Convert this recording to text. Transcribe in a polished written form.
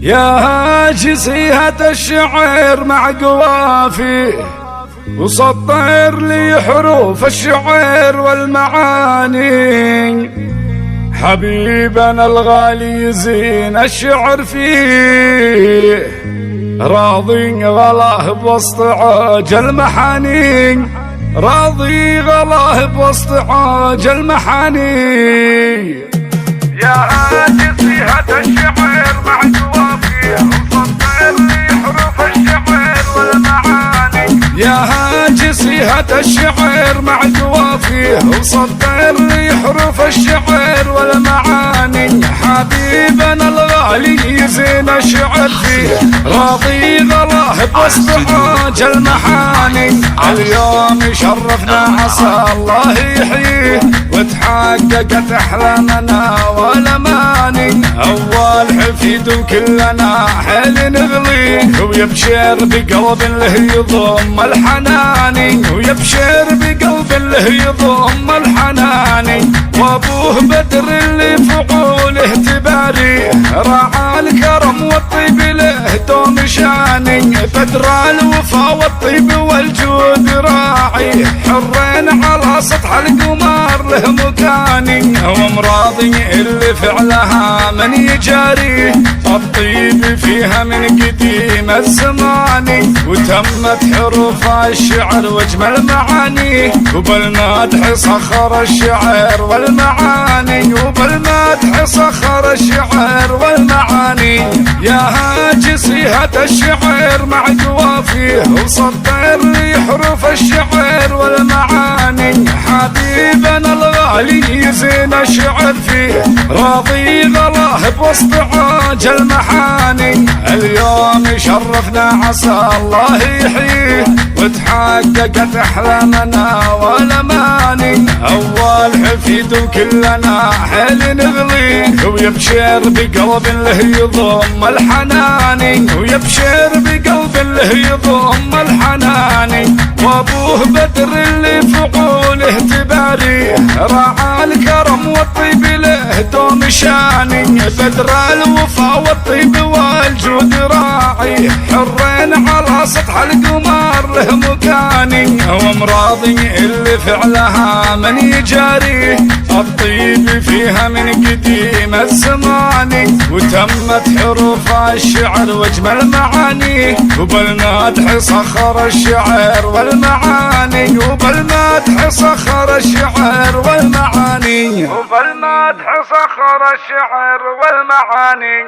يا جزيهة الشعر مع قوافيه وسطر لي حروف الشعر والمعاني. حبيبنا الغالي يزين الشعر فيه، راضي غلاه بوسط عاج المحاني، راضي غلاه بوسط عاج المحاني. يا جزيهة الشعر مع قوافيه وسطر لي حروف الشعر والمعاني. يا جزيهة الشعر مع قوافيه وسطر لي حروف الشعر والمعاني. حبيبنا الغالي يزين الشعر فيه، راضي غلاه بوسط عاج المحاني. اليوم شرفنا عسى الله يحييه وتحققت احلامنا والاماني. اول حفيد وكلنا حيل نغليه، ويبشر بقلب له يضم الحناني، ويبشر بقلب له يضم الحناني. وابوه بدر اللي فعوله تباريه، راعى الكرم والطيب له دوم شاني. بدر الوفا والطيب والجود راعي، حرين على سطح القمر له مكاني. ومراضي اللي فعلها من يجاريه، الطيب فيها من قديم الزمان. وتمت حروف الشعر واجمل معانيه، وبالمدح صخر الشعر والمعاني، وبالمدح صخر الشعر والمعاني. يا جزيهة الشعر مع قوافيه وسطر لي حروف الشعر والمعاني. حبيبنا الغالي يزين الشعر فيه، راضي غلاه بوسط عاج المحاني. اليوم شرفنا عسى الله يحييه وتحققت احلامنا والاماني. اول حفيد وكلنا حيل نغليه، ويبشر بقلب له يضم الحناني، ويبشر بقلب له يضم الحناني. وابوه بدر اللي فعوله تباريه، راعى الكرم والطيب له دوم شاني. بدر الوفا والطيب والجود راعي، حرين على سطح القمر له مكاني. ومراضي اللي فعلها من يجاريه، الطيب فيها من قديم الزمان. وتمت حروف الشعر واجمل معانيه، وبالمدح صخر الشعر والمعاني، وبالمدح صخر الشعر والمعاني، وبالمدح صخر الشعر والمعاني.